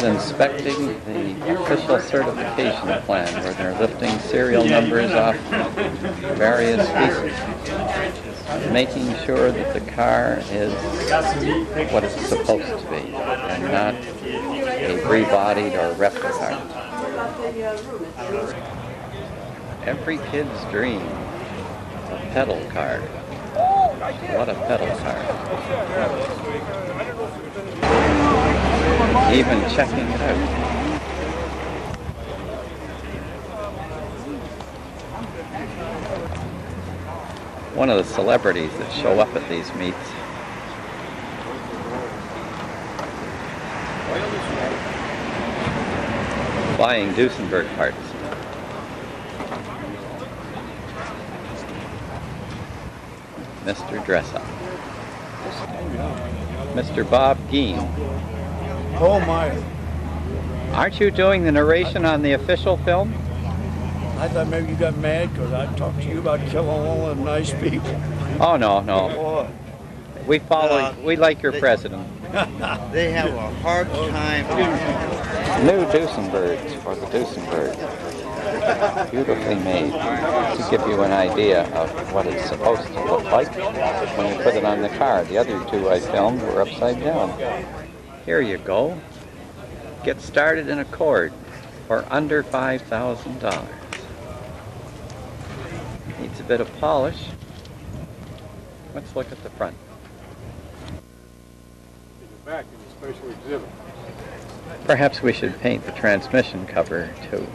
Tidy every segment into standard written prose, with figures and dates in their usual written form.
inspecting the official certification plan where they're lifting serial numbers off various pieces, making sure that the car is what it's supposed to be and not a rebodied or replica. Every kid's dream, a pedal car. What a pedal car. Even checking it out. One of the celebrities that show up at these meets buying Duesenberg parts. Mr. Dress Up. Mr. Bob Gheen. Oh my. Aren't you doing the narration on the official film? I thought maybe you got mad because I talked to you about killing all the nice people. Oh, no, no. We follow, we like your president. They have a hard time. New Duesenbergs for the Duesenberg. Beautifully made to give you an idea of what it's supposed to look like when you put it on the car. The other two I filmed were upside down. Here you go. Get started in Accord for under $5,000. Needs a bit of polish. Let's look at the front. Back in the special exhibit. Perhaps we should paint the transmission cover too.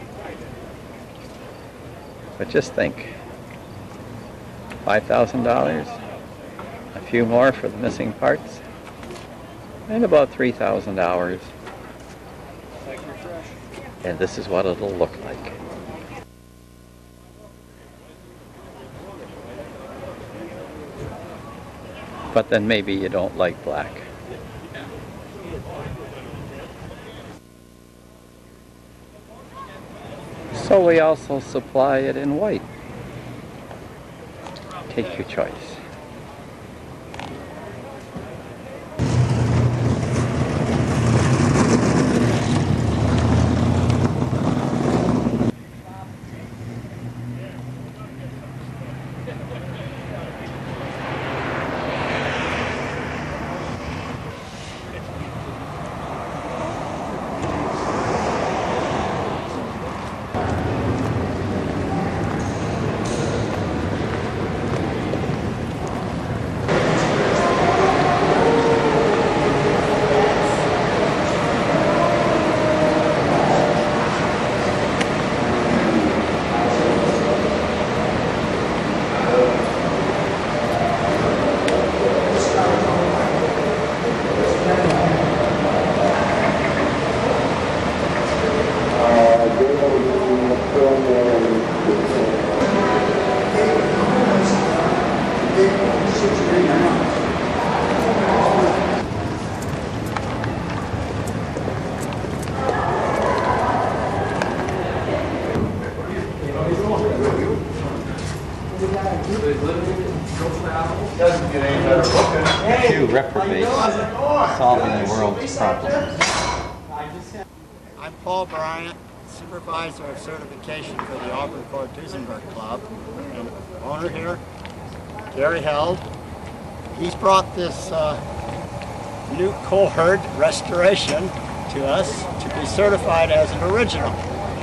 But just think, $5,000, a few more for the missing parts, and about 3,000 hours. And this is what it'll look like. But then maybe you don't like black. So we also supply it in white. Take your choice. Two reprobates solving the world's problems. I'm Paul Bryant, Supervisor of Certification for the Auburn Duesenberg Club, and owner here, Gary Held. He's brought this new Cord restoration to us to be certified as an original.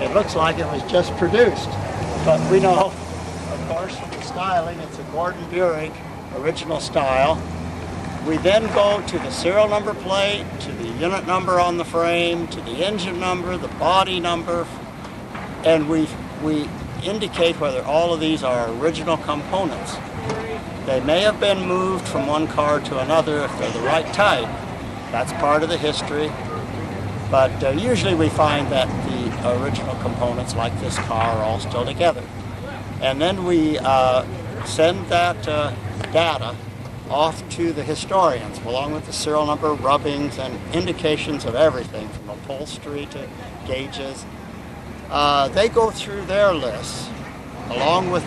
It looks like it was just produced, but we know, of course, from the styling, it's a Gordon Buick original style. We then go to the serial number plate, to the unit number on the frame, to the engine number, the body number, and we indicate whether all of these are original components. They may have been moved from one car to another if they're the right type. That's part of the history. But usually we find that the original components, like this car, are all still together. And then we send that data off to the historians, along with the serial number, rubbings, and indications of everything, from upholstery to gauges. They go through their lists, along with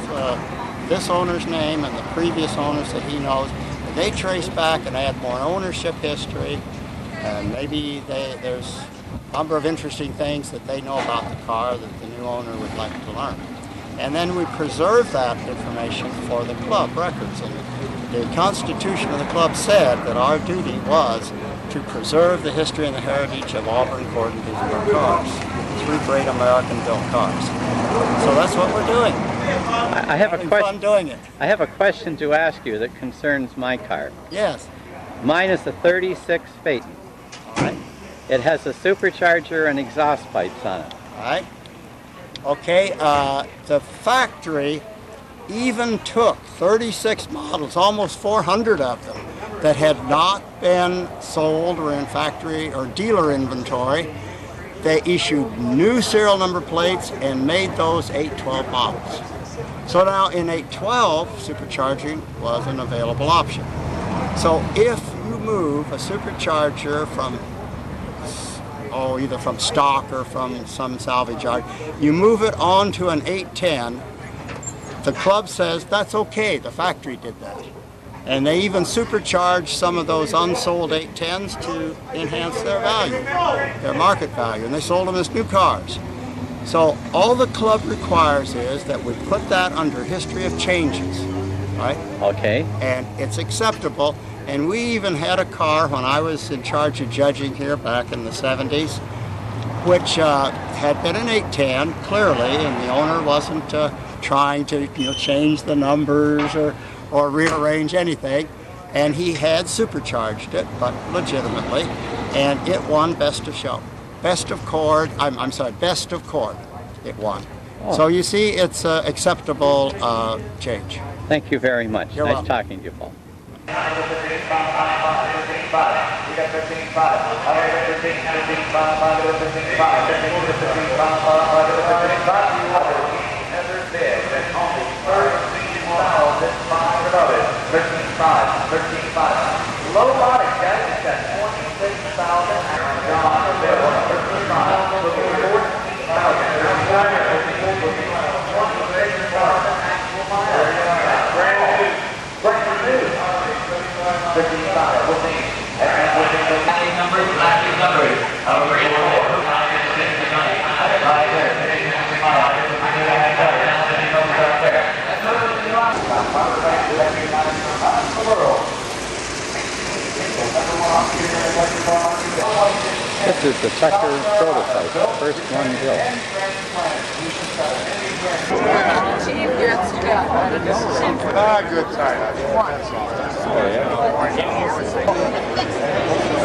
this owner's name and the previous owners that he knows. And they trace back and add more ownership history, and maybe there's number of interesting things that they know about the car that the new owner would like to learn. And then we preserve that information for the club records. And the Constitution of the club said that our duty was to preserve the history and the heritage of Auburn, Cord, and Duesenberg cars, three great American-built cars. So that's what we're doing. I have a question. Fun doing it. I have a question to ask you that concerns my car. Yes. Mine is a 36 Phaeton. All right. It has a supercharger and exhaust pipes on it. All right. Okay. The factory even took 36 models, almost 400 of them, that had not been sold or in factory or dealer inventory. They issued new serial number plates and made those 812 models. So now in 812, supercharging was an available option. So if you move a supercharger from, either from stock or from some salvage yard, you move it onto an 810, the club says that's okay, the factory did that. And they even supercharged some of those unsold 810s to enhance their value, their market value, and they sold them as new cars. So all the club requires is that we put that under history of changes, right? Okay. And it's acceptable. And we even had a car when I was in charge of judging here back in the 70s, which had been an 810, clearly, and the owner wasn't trying to change the numbers or rearrange anything. And he had supercharged it, but legitimately, and it won Best of Show. Best of Cord, I'm sorry, Best of Cord, it won. Oh. So you see, it's an acceptable change. Thank you very much. You're Nice welcome. talking to you, Paul. Low body, guys, it's got 26,000. This is the Tucker prototype, the first one built. Good time. Oh, yeah.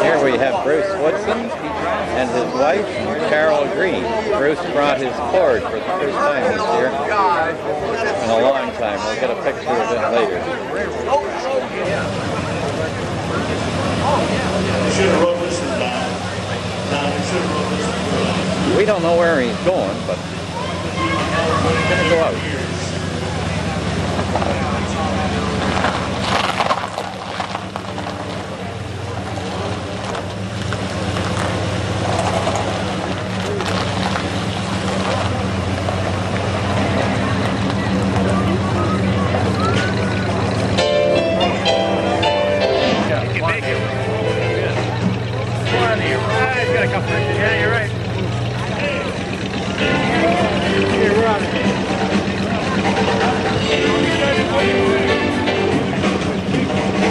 Here we have Bruce Woodson and his wife, Carol Gheen. Bruce brought his Cord for the first time this year in a long time. We'll get a picture of it later. We don't know where he's going, but he's going to go out.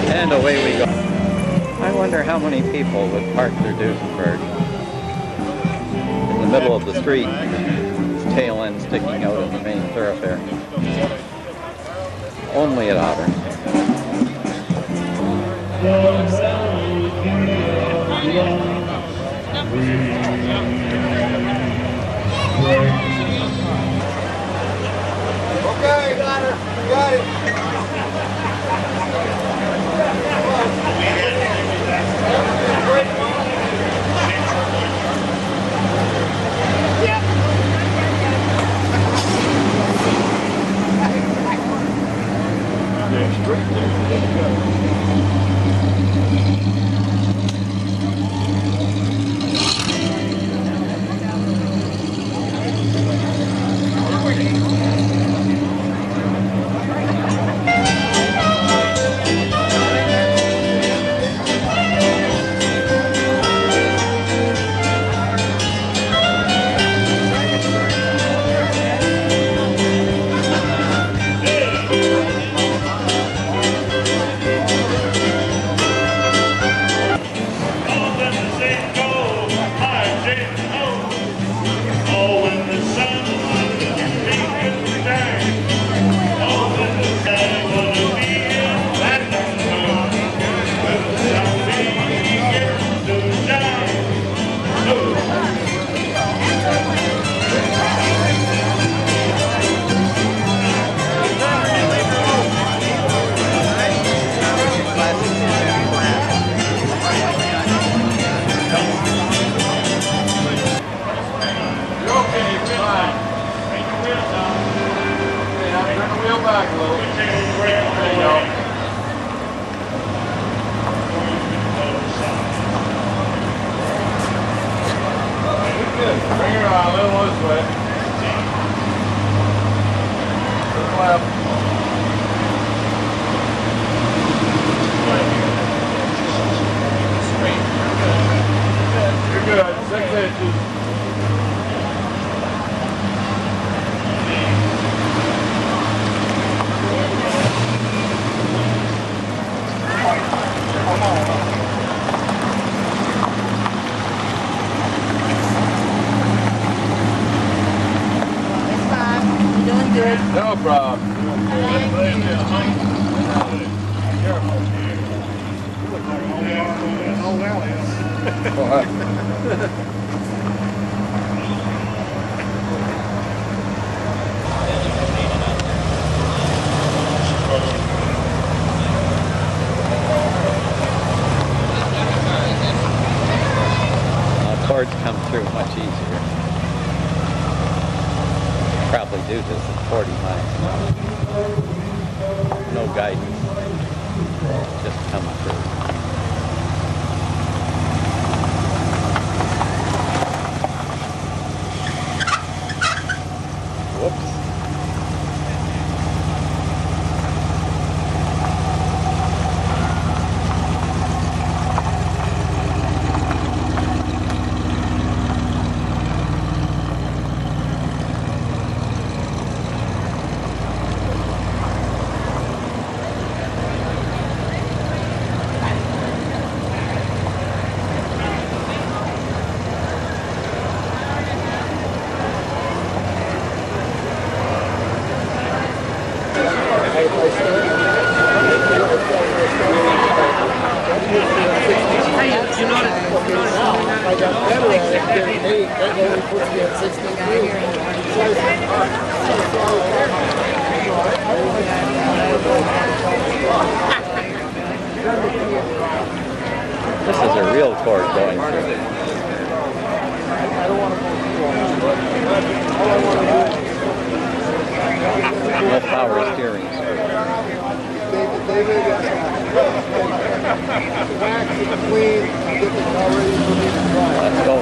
And away we go. I wonder how many people would park their Duesenberg in the middle of the street, tail end sticking out of the main thoroughfare. Only at Auburn. Okay, got her. Got it. Cords come through much easier. Probably do this at 40 miles. No guidance. Just come through. Whoops. This is a real cord going through. No power steering screw. Let's go.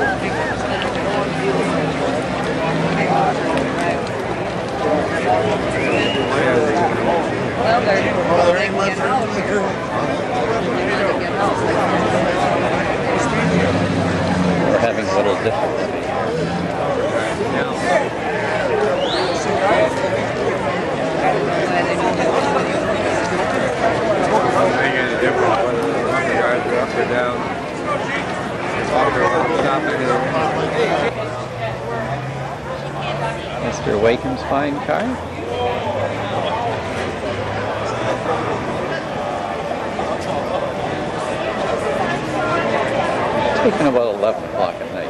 We're having a little difficulty. Mr. Wakem's fine car. Taking about 11 o'clock at night.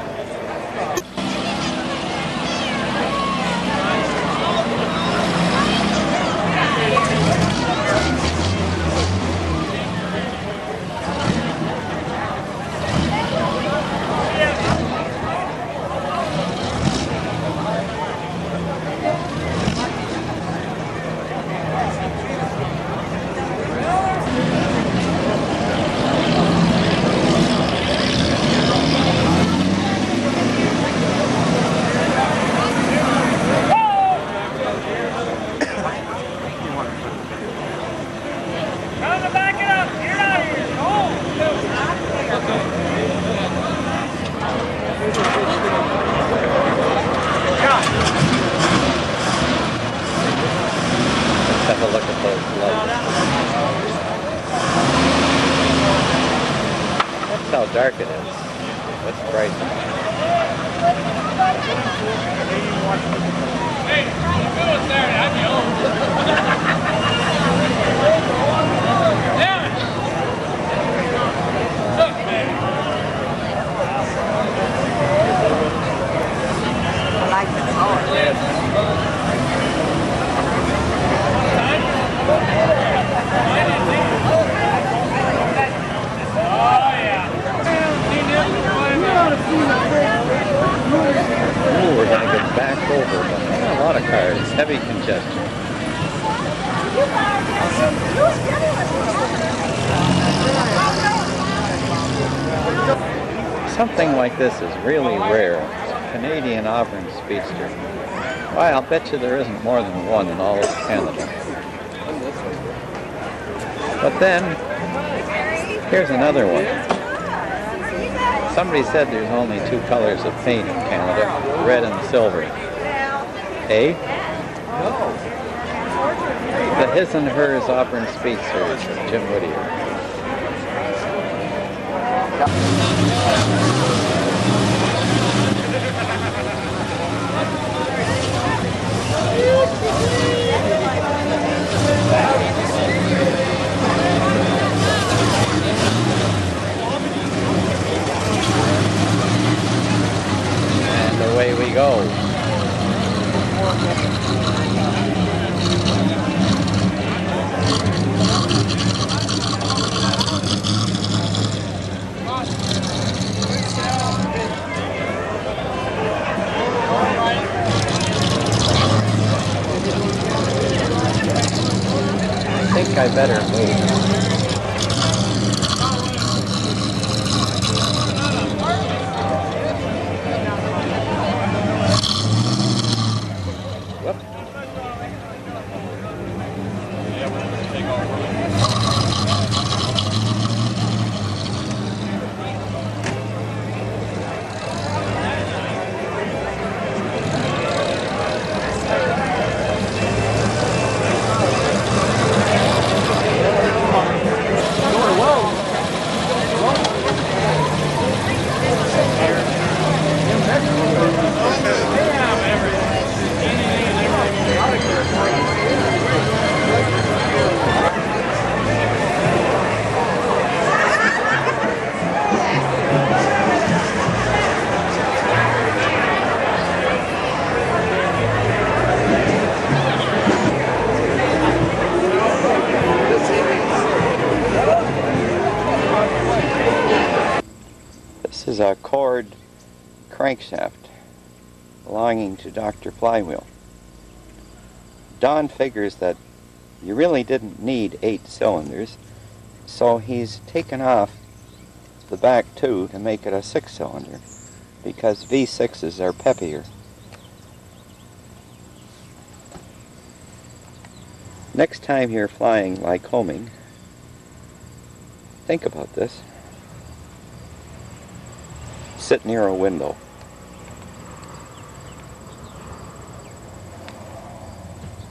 Let's have a look at those lights. That's how dark it is. What's bright? Hey, do it there. I'm Look, man. I like the color. Ooh, we're going to get back over, but a lot of cars, heavy congestion. Something like this is really rare. Canadian Auburn Speedster. Why, I'll bet you there isn't more than one in all of Canada. But then, here's another one. Somebody said there's only two colors of paint in Canada, red and silver. Eh? The his and hers Auburn Speedster is from Jim Whittier. better move. This is a cord crankshaft belonging to Dr. Flywheel. Don figures that you really didn't need 8 cylinders, so he's taken off the back 2 to make it a 6-cylinder, because V6s are peppier. Next time you're flying Lycoming, think about this. Sit near a window.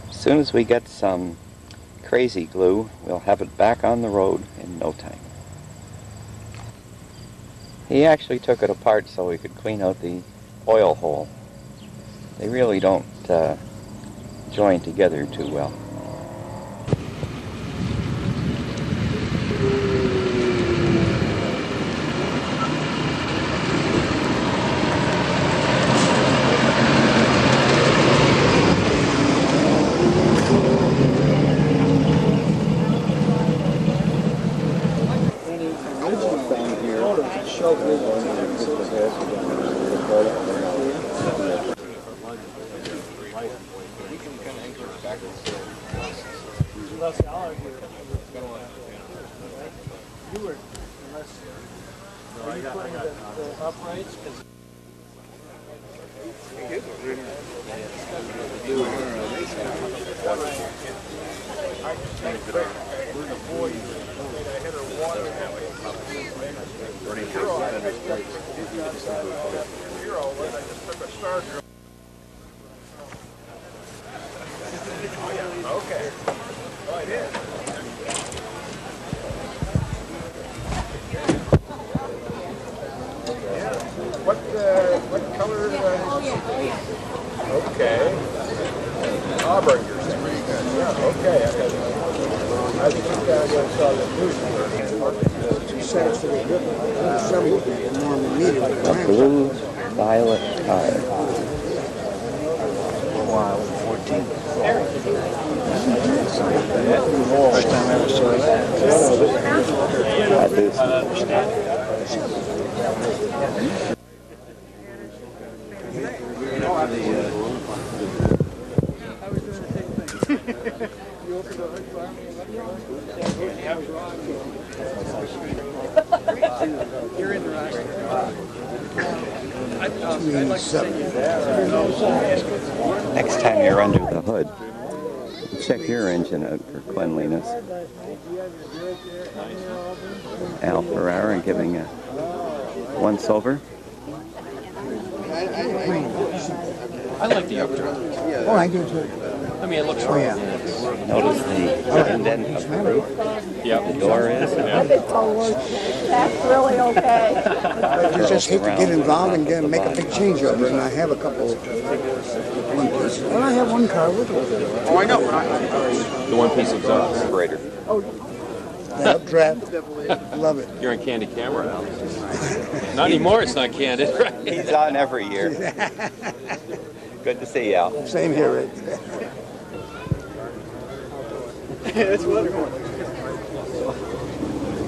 As soon as we get some crazy glue, we'll have it back on the road in no time. He actually took it apart so we could clean out the oil hole. They really don't join together too well. What color? Okay. Auburn, you're saying? Yeah, okay. I think you guys saw the news. 2 cents for the good A blue violet car. Wow, 14. First time I ever saw that. I do. Next time you're under the hood, check your engine out for cleanliness. Al Ferrara giving a once over. I like the updraft. Oh, I do too. I mean, it looks Notice the indent of the roof. Yeah. The door is. That's really okay. I just hate to get involved and make a big changeover, and I have a couple of one piece. Well, I have one car with it. Oh, I know. The one-piece exhaust. Carburetor. The updraft, love it. You're on candid camera now. Not anymore, it's not candid, right? He's on every year. Good to see you, Al. Same here, Rick. That's wonderful.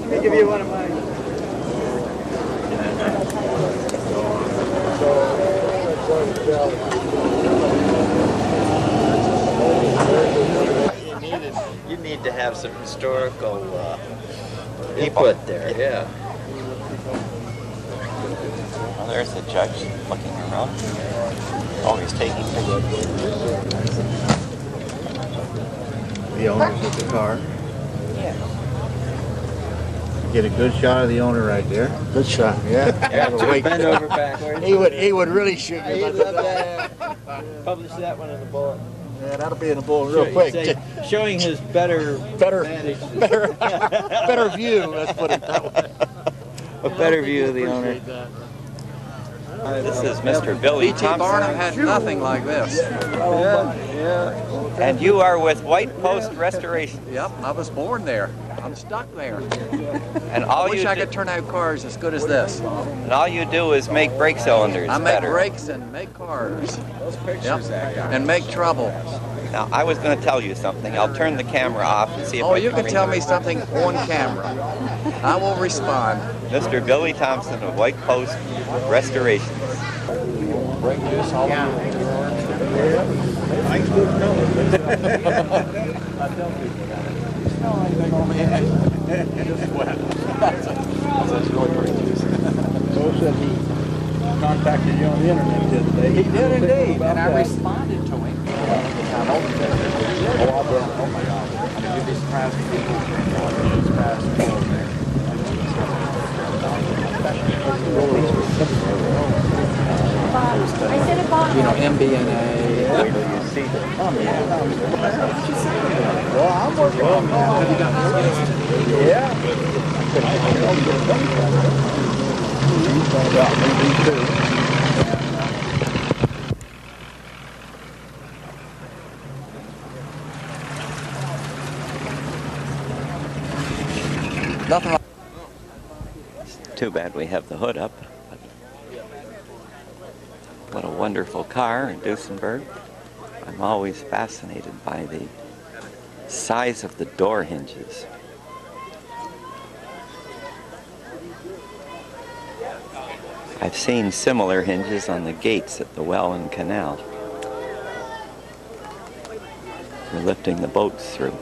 Let me give you one of mine. You need need to have some historical input there. Yeah. Well, there's the judge looking around. Always taking pictures. The owners of the car. Yeah. Get a good shot of the owner right there. Good shot. Yeah. Bend over backwards. He would really shoot me. He'd love that. Publish that one in the bullet. Yeah, that'll be in the bullet real quick. Showing his better better view. Let's put it that way. A better view of the owner. This is Mr. Billy Thompson. Barnum had nothing like this. Yeah. And you are with White Post Restoration. Yep, I was born there. I'm stuck there. And I wish I could turn out cars as good as this. And all you do is make brake cylinders I make better. brakes and make cars. Those pictures and make trouble. Now, I was going to tell you something. I'll turn the camera off and see if I you can bring tell it. me something on camera. I will respond. Mr. Billy Thompson of White Post Restoration. Break this all Bo said he contacted you on the internet the other day. He did indeed, and I responded to him. Oh my God. You'd be surprised if people MBNA. Wait till you see the Well, I'm working on that. Nothing like Too bad we have the hood up. What a wonderful car in Duesenberg. I'm always fascinated by the size of the door hinges. I've seen similar hinges on the gates at the Welland Canal for lifting the boats through.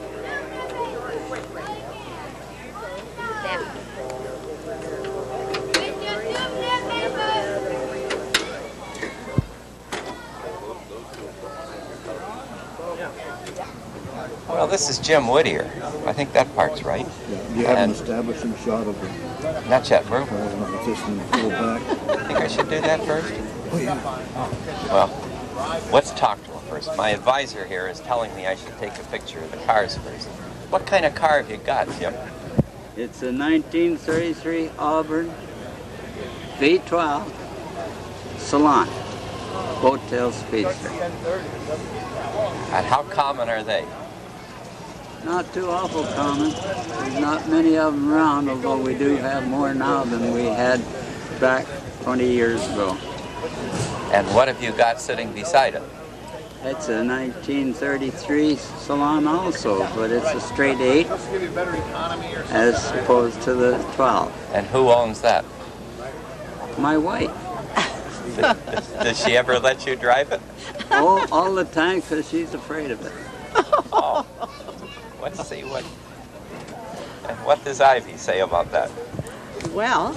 Well, this is Jim Whittier. I think that part's right. You have an establishing shot of the Not yet. We're, competition full back. I think I should do that first. Oh, yeah. Well, let's talk to him first. My advisor here is telling me I should take a picture of the cars first. What kind of car have you got, Jim? It's a 1933 Auburn V12 Salon Hotel Speedster. And how common are they? Not too awful common. There's not many of them around, although we do have more now than we had back 20 years ago. And what have you got sitting beside it? It's a 1933 Salon also, but it's a straight 8 as opposed to the 12. And who owns that? My wife. Does she ever let you drive it? Oh, all the time, because she's afraid of it. Oh. Let's see what. And what does Ivy say about that? Well,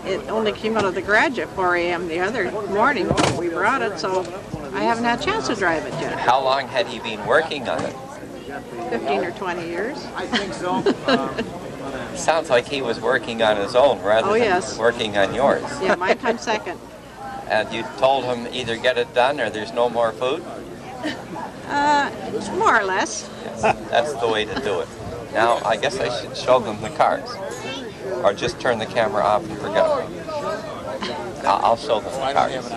it only came out of the garage at 4 a.m. the other morning when we brought it, so I haven't had a chance to drive it yet. How long had he been working on it? 15 or 20 years. I think so. Sounds like he was working on his own rather than working on yours. Yeah, mine comes second. And you told him either get it done or there's no more food? More or less. Yes, that's the way to do it. Now, I guess I should show them the cars. Or just turn the camera off and forget about it. I'll show them the cars.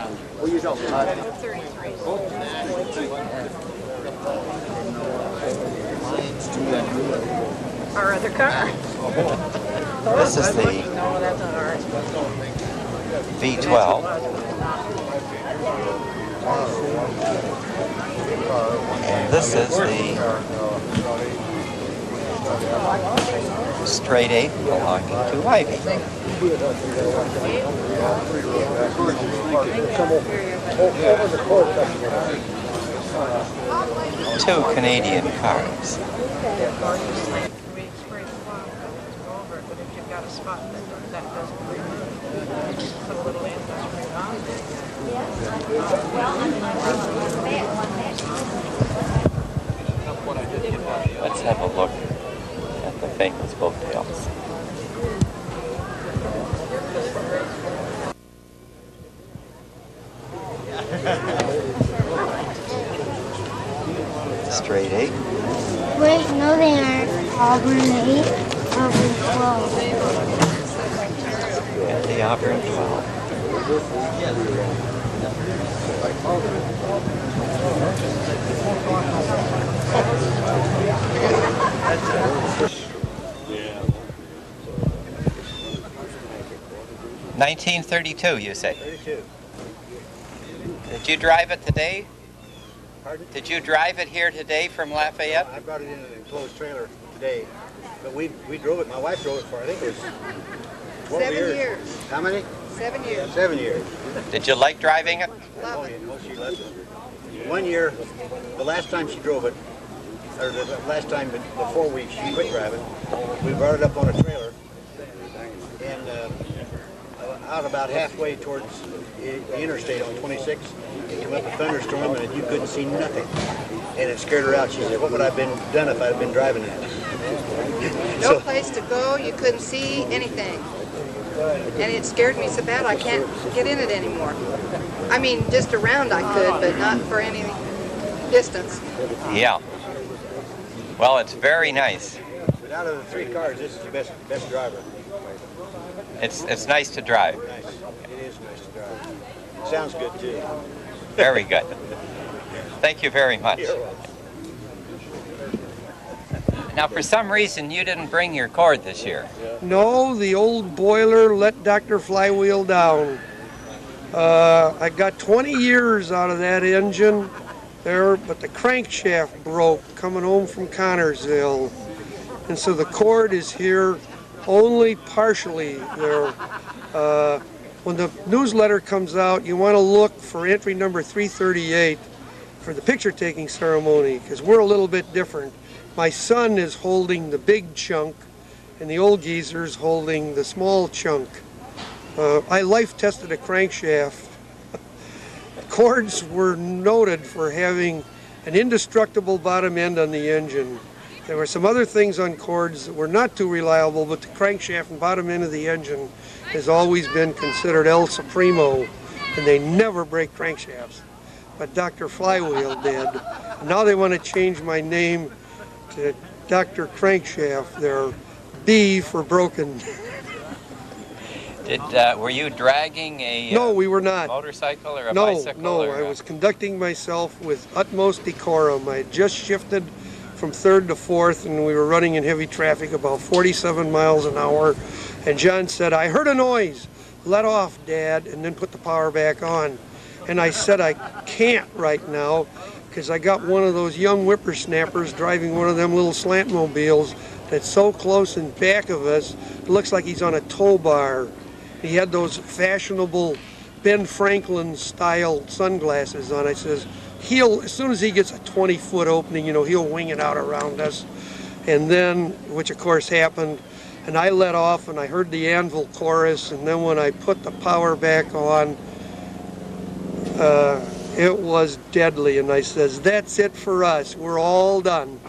Our other car. This is the V12. And this is the straight 8 belonging to Ivy. Two Canadian cars. Let's have a look at the famous hotels. Straight 8. Wait, no they aren't. Auburn 8, Auburn 12. Yeah, the Auburn 12. 1932, you say? 32. Did you drive it today? Pardon? Did you drive it here today from Lafayette? I brought it in an enclosed trailer today, but we drove it. My wife drove it for, I think it was 12 years. How many? 7 years. 7 years. Did you like driving it? Oh, yeah, no, she loved it. 1 year, the last time she drove it, or the last time before she quit driving, we brought it up on a trailer, and out about halfway towards the interstate on 26, it came up a thunderstorm and you couldn't see nothing. And it scared her out. She said, what would I have done if I had been driving that? No place to go, you couldn't see anything. And it scared me so bad I can't get in it anymore. I mean, just around I could, but not for any distance. Yeah. Well, it's very nice. But out of the 3 cars, this is the best driver. It's nice to drive. Nice. It is nice to drive. Sounds good too. Very good. Thank you very much. You're welcome. Now, for some reason, you didn't bring your cord this year. No, the old boiler let Dr. Flywheel down. I got 20 years out of that engine there, but the crankshaft broke coming home from Connorsville. And so the cord is here only partially there. When the newsletter comes out, you want to look for entry number 338 for the picture taking ceremony, because we're a little bit different. My son is holding the big chunk and the old geezer's holding the small chunk. I life tested a crankshaft. Cords were noted for having an indestructible bottom end on the engine. There were some other things on cords that were not too reliable, but the crankshaft and bottom end of the engine has always been considered El Supremo, and they never break crankshafts. But Dr. Flywheel did. And now they want to change my name to Dr. Crankshaft. They're B for broken. Were you dragging a No, we were not. Motorcycle or a bicycle? No, I was conducting myself with utmost decorum. I had just shifted from 3rd to 4th, and we were running in heavy traffic about 47 miles an hour. And John said, I heard a noise. Let off, Dad, and then put the power back on. And I said, I can't right now, because I got one of those young whippersnappers driving one of them little slant mobiles that's so close in back of us, it looks like he's on a tow bar. He had those fashionable Ben Franklin style sunglasses on. I says, as soon as he gets a 20-foot opening, he'll wing it out around us. And then, which of course happened, and I let off and I heard the Anvil chorus, and then when I put the power back on, it was deadly. And I says, that's it for us. We're all done.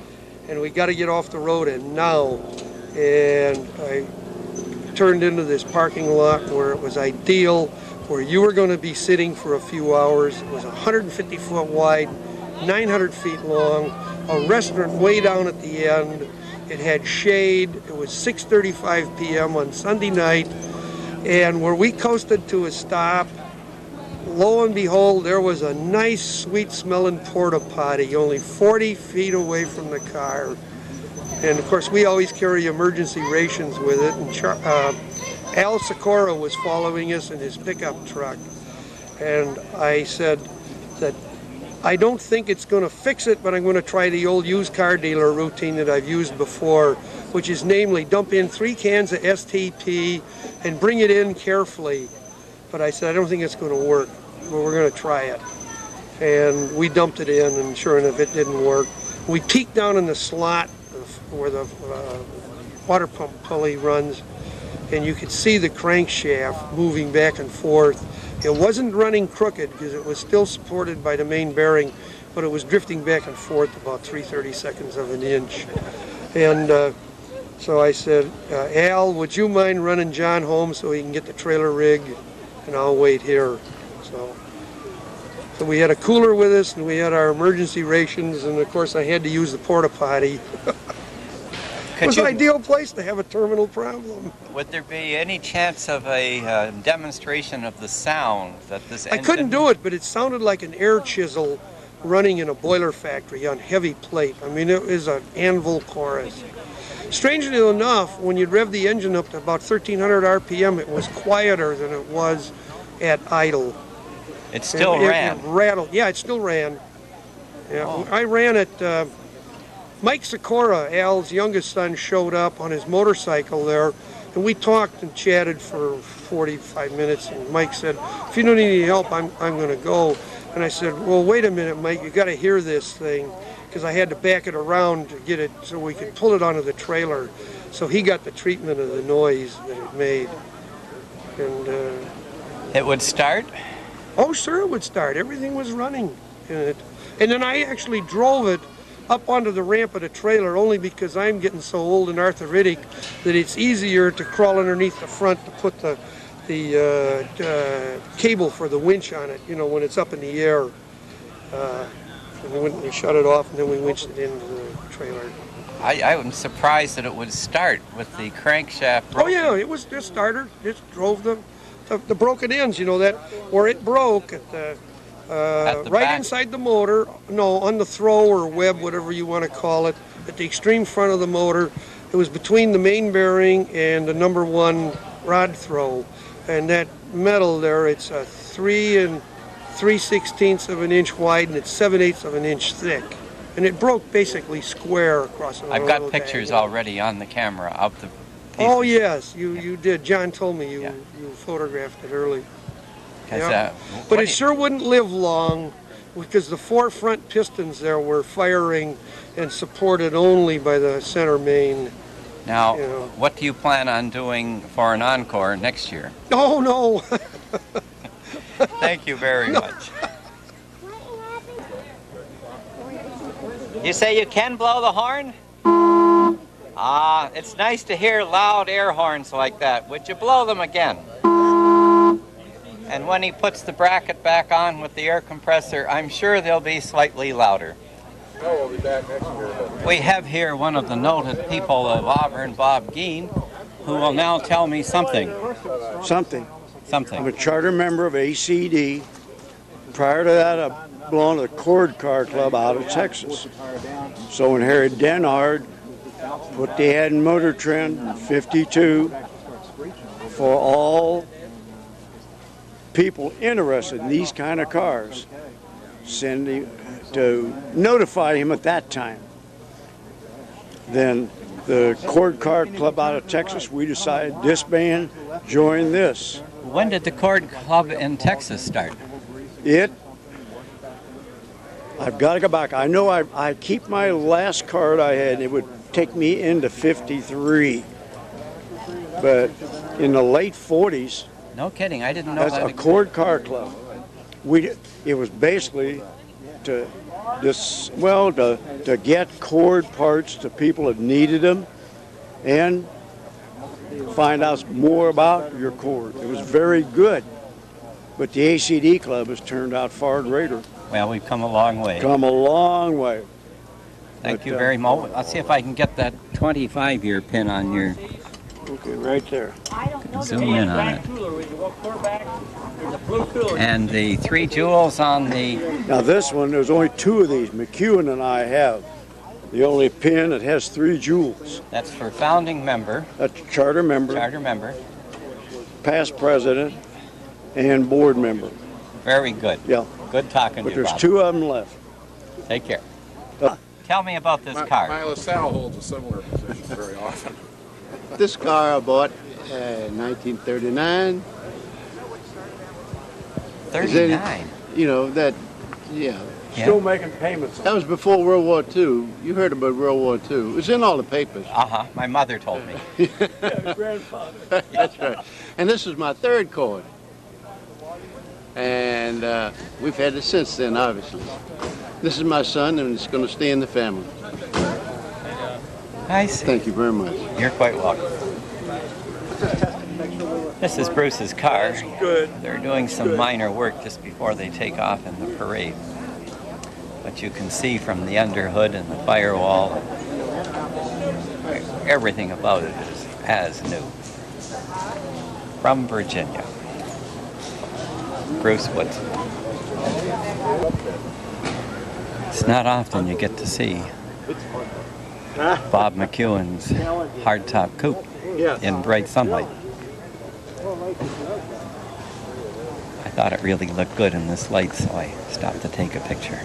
And we got to get off the road and now. And I turned into this parking lot where it was ideal, where you were going to be sitting for a few hours. It was 150 foot wide, 900 feet long, a restaurant way down at the end. It had shade. It was 6:35 p.m. on Sunday night, and where we coasted to a stop, lo and behold, there was a nice, sweet-smelling porta potty only 40 feet away from the car. And of course, we always carry emergency rations with it. And Al Sikora was following us in his pickup truck. And I said that I don't think it's going to fix it, but I'm going to try the old used car dealer routine that I've used before, which is namely dump in 3 cans of STP and bring it in carefully. But I said, I don't think it's going to work, but we're going to try it. and we dumped it in, and sure enough, it didn't work. We peeked down in the slot where the water pump pulley runs, and you could see the crankshaft moving back and forth. It wasn't running crooked because it was still supported by the main bearing, but it was drifting back and forth about 3/32 of an inch. And so I said, Al, would you mind running John home so he can get the trailer rig, and I'll wait here. So we had a cooler with us, and we had our emergency rations, and of course I had to use the porta potty. It was an ideal place to have a terminal problem. Would there be any chance of a demonstration of the sound that this engine... I couldn't do it, but it sounded like an air chisel running in a boiler factory on heavy plate. I mean, it was an anvil chorus. Strangely enough, when you'd rev the engine up to about 1,300 RPM, it was quieter than it was at idle. It still ran? It rattled. Yeah, it still ran. Yeah, oh. I ran it... Mike Sikora, Al's youngest son, showed up on his motorcycle there, and we talked and chatted for 45 minutes, and Mike said, if you don't need any help, I'm going to go. And I said, well, wait a minute, Mike, you got to hear this thing, because I had to back it around to get it so we could pull it onto the trailer. So he got the treatment of the noise that it made. And it would start? Oh, sure, it would start. Everything was running in it. And then I actually drove it up onto the ramp of the trailer only because I'm getting so old and arthritic that it's easier to crawl underneath the front to put the cable for the winch on it, you know, when it's up in the air. And we shut it off, and then we winched it into the trailer. I'm surprised that it would start with the crankshaft broken. Oh yeah, it was just starter. Just drove the broken ends, you know, that where it broke at the right back. Inside the motor, no, on the throw or web, whatever you want to call it, at the extreme front of the motor. It was between the main bearing and the number 1 rod throw. And that metal there, it's a 3 3/16 of an inch wide, and it's 7/8 of an inch thick. And it broke basically square across the I've got pictures already on the camera of the pieces. Oh yes, you did. John told me you photographed it early. Yeah. But it sure wouldn't live long because the 4 front pistons there were firing and supported only by the center main. Now, what do you plan on doing for an encore next year? Oh, no. Thank you very much. You say you can blow the horn? It's nice to hear loud air horns like that. Would you blow them again? And when he puts the bracket back on with the air compressor, I'm sure they'll be slightly louder. No, we'll be back next year. We have here one of the noted people of Auburn, Bob Gheen, who will now tell me something. Something. I'm a charter member of ACD. Prior to that, I belonged to the Cord Car Club out of Texas. So when Harry Denhard put the ad in Motor Trend 52 for all people interested in these kind of cars, to notify him at that time. Then the Cord Car Club out of Texas, we decided disband, join this. When did the Cord Club in Texas start? I've got to go back. I know I keep my last card I had. It would take me into 53. But in the late 40s. No kidding, I didn't know that. That's a Cord Car Club. It was basically to get cord parts to people that needed them and find out more about your cord. It was very good. But the ACD Club has turned out far greater. Well, we've come a long way. Come a long way. Thank you very much. I'll see if I can get that 25-year pin on your... Okay, right there. Zoom in on it. And the 3 jewels on the... Now this one, there's only 2 of these. McEwen and I have the only pin that has 3 jewels. That's for founding member. That's charter member. Charter member. Past president and board member. Very good. Yeah. Good talking to you, But there's Bob. 2 of them left. Take care. Tell me about this car. My LaSalle holds a similar position very often. This car I bought in 1939. 39? You know, that Yeah. Still making payments. That was before World War II. You heard about World War II. It was in all the papers. Uh-huh. My mother told me. Grandfather. That's right. And this is my third chord. And we've had it since then, obviously. This is my son, and it's going to stay in the family. I see. Thank you very much. You're quite welcome. This is Bruce's car. Good. They're doing some minor work just before they take off in the parade. But you can see from the underhood and the firewall, everything about it is as new. From Virginia. Bruce Woodson. It's not often you get to see Bob McEwen's hardtop coupe in bright sunlight. I thought it really looked good in this light, so I stopped to take a picture.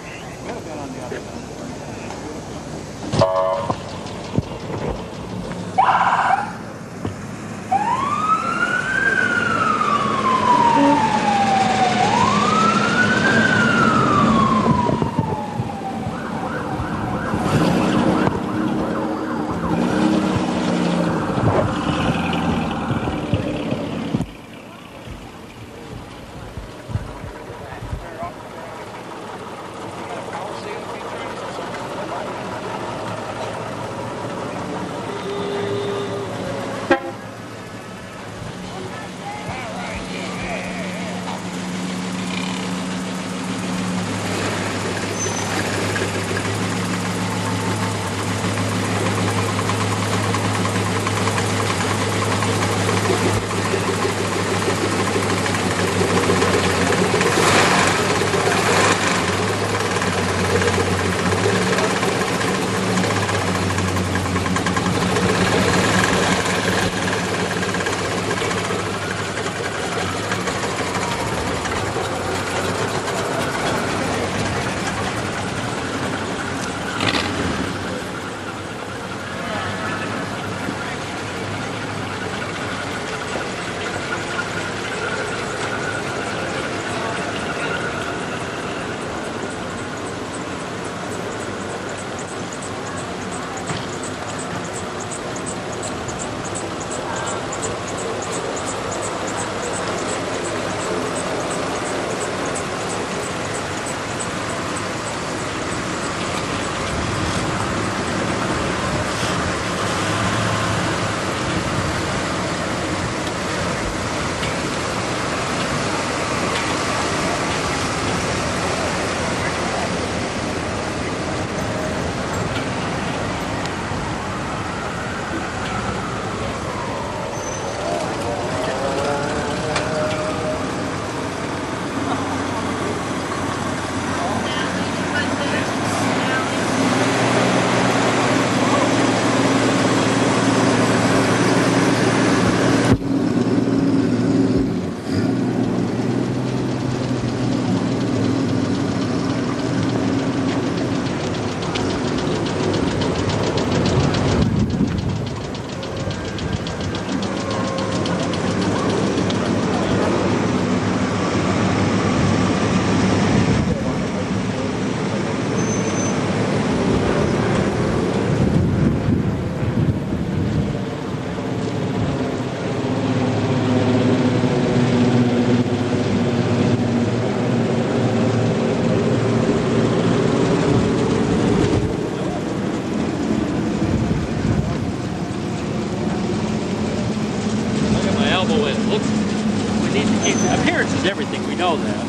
Appearance is everything, we know that.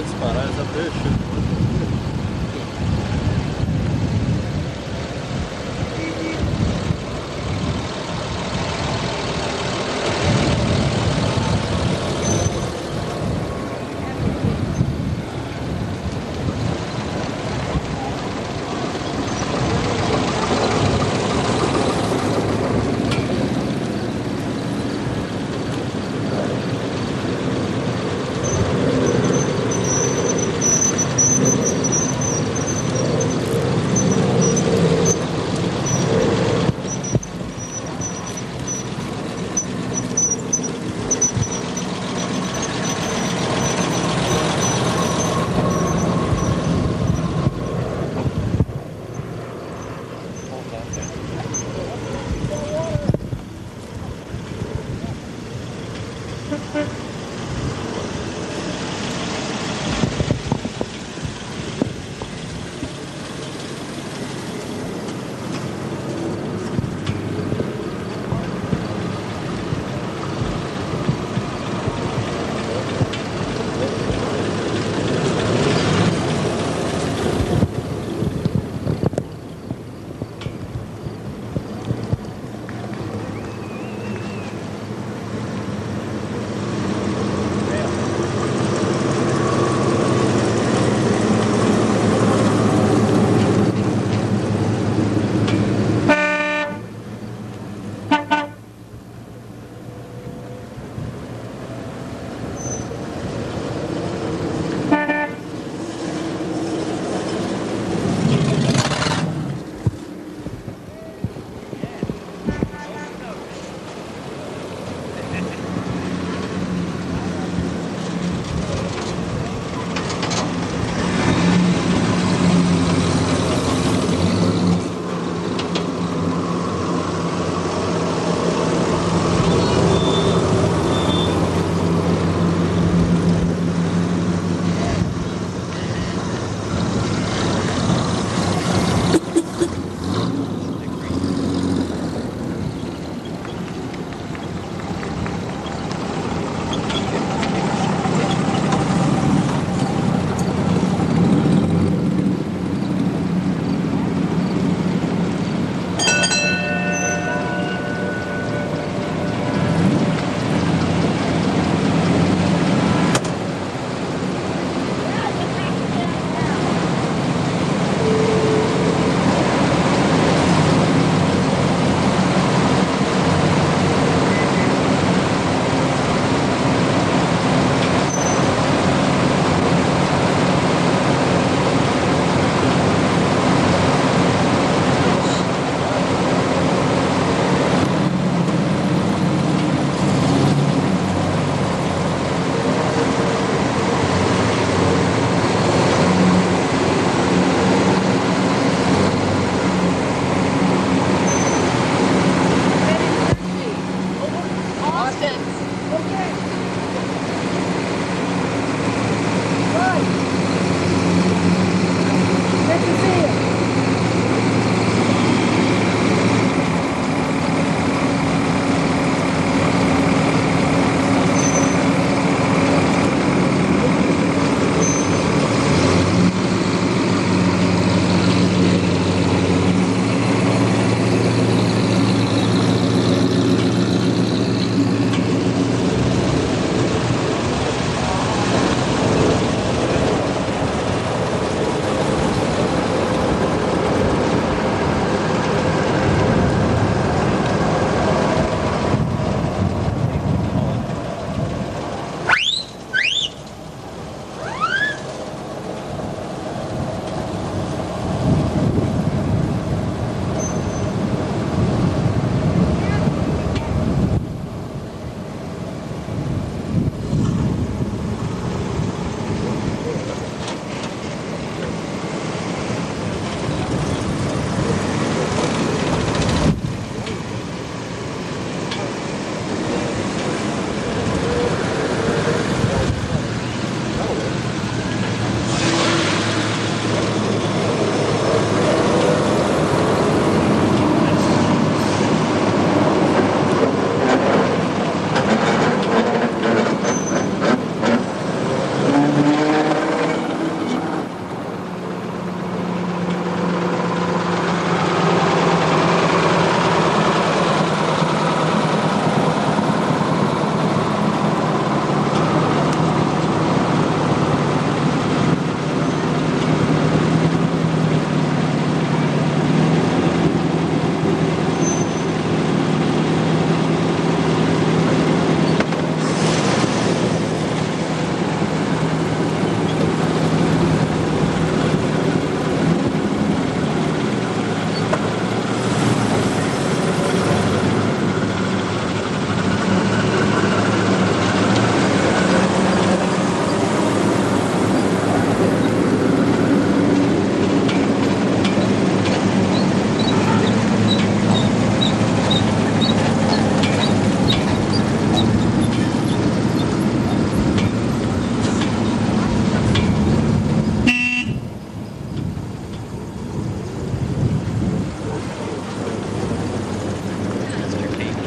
good spot. I was up there shooting.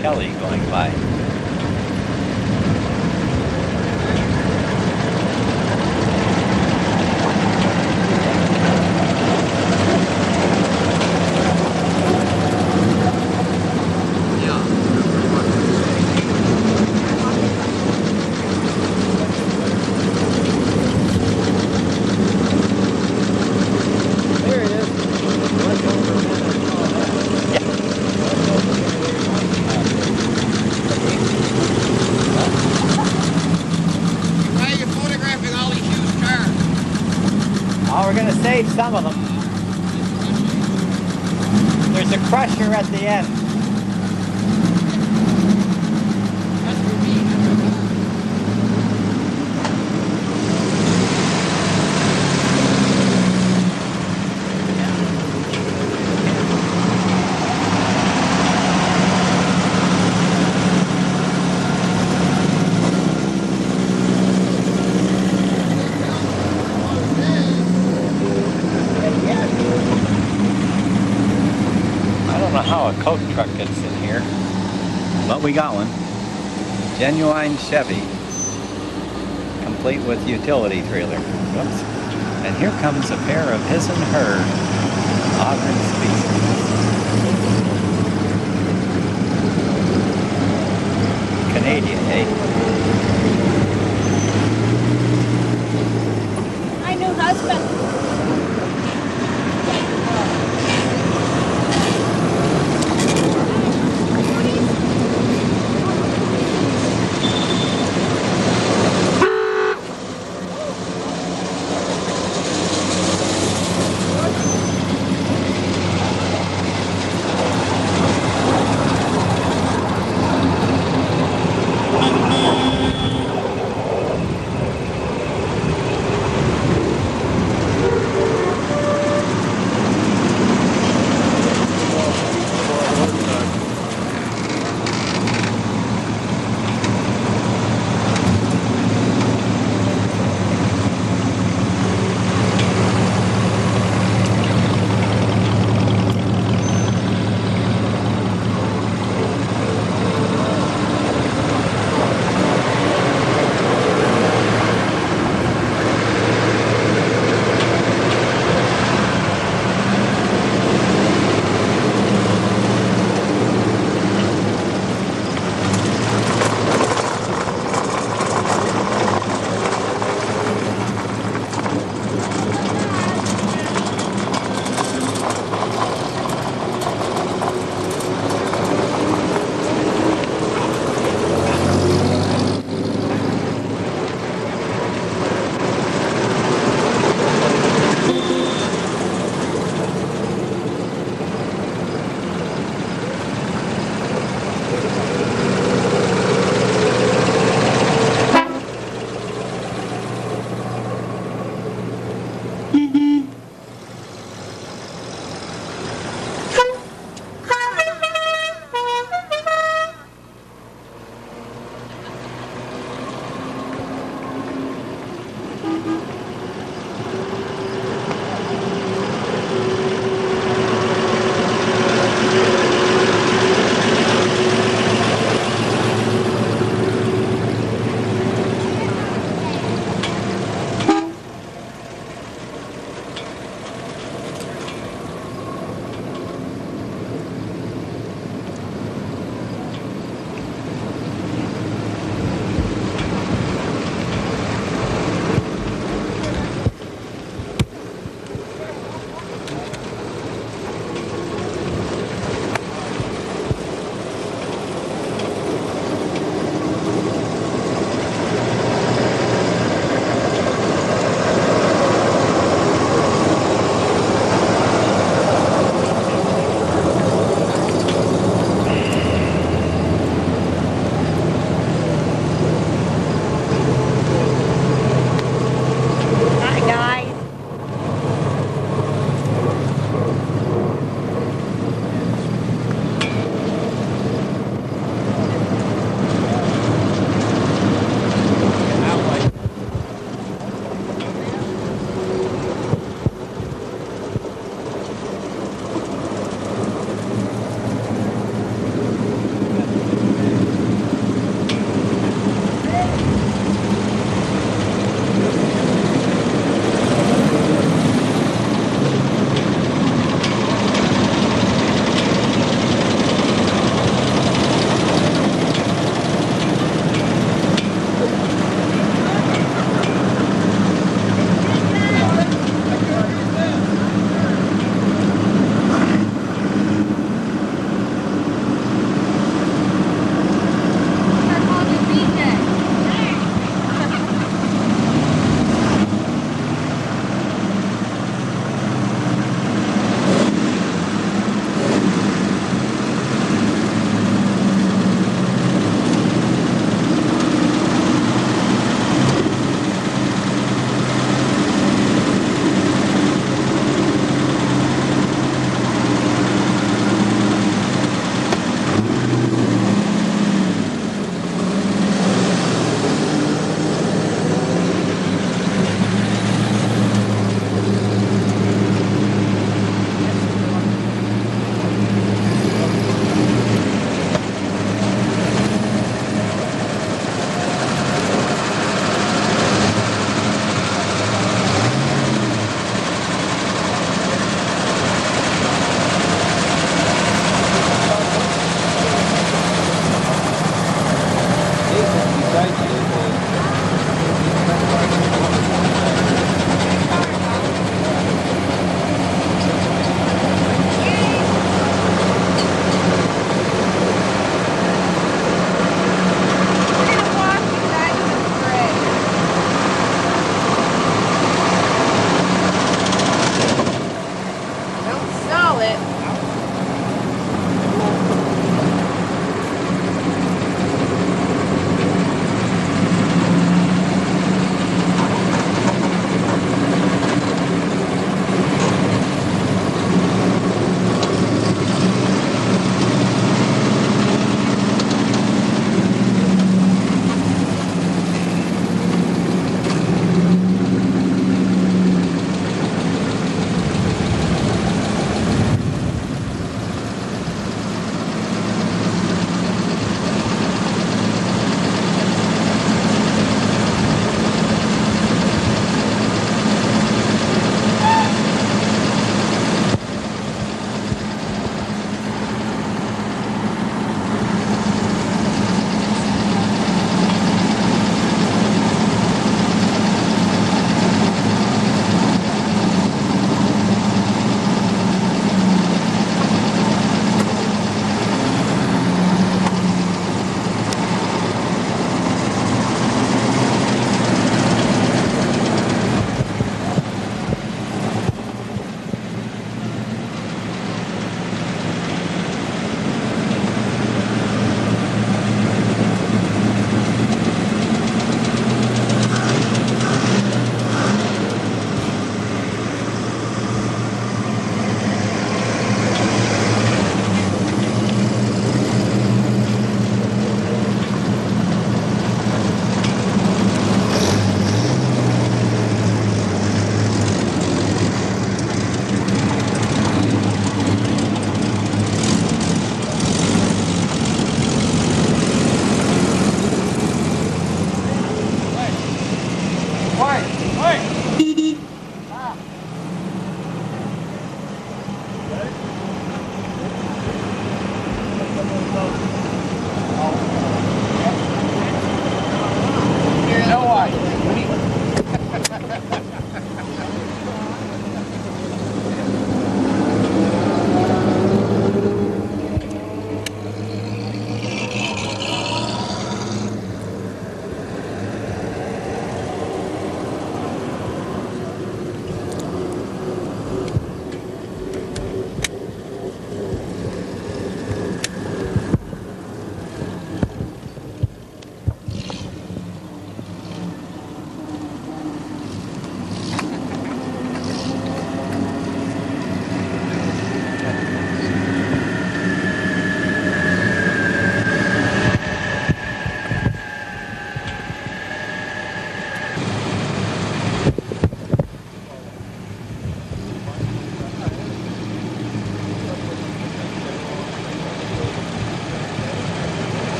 Kelly going by. Save some of them. There's a crusher at the end. How a Coke truck gets in here, but we got one. Genuine Chevy, complete with utility trailer. Whoops. And here comes a pair of his and her Auburn species. Canadian, eh? My new husband.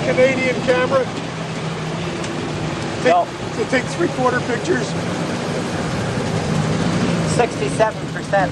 Canadian camera? No. To take 3/4 pictures? 67%.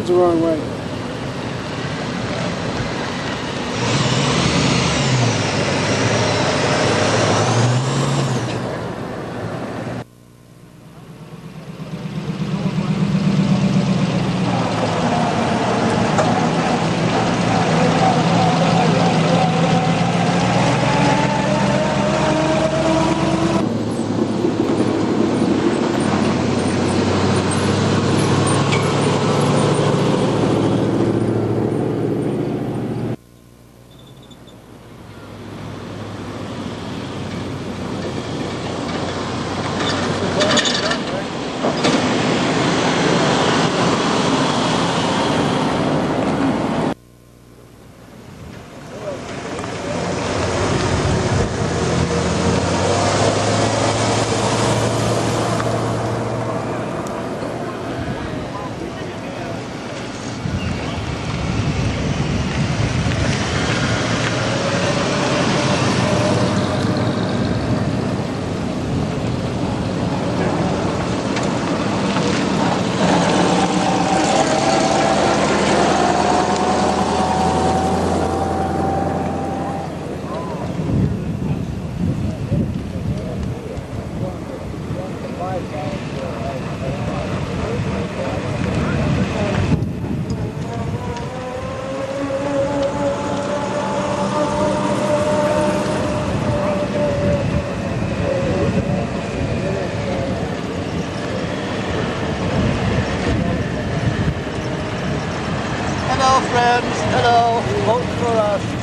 Turns the wrong way. Hello, friends. Hello. Vote for us.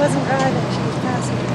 wasn't driving, she was passing.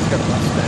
It's got a mustache.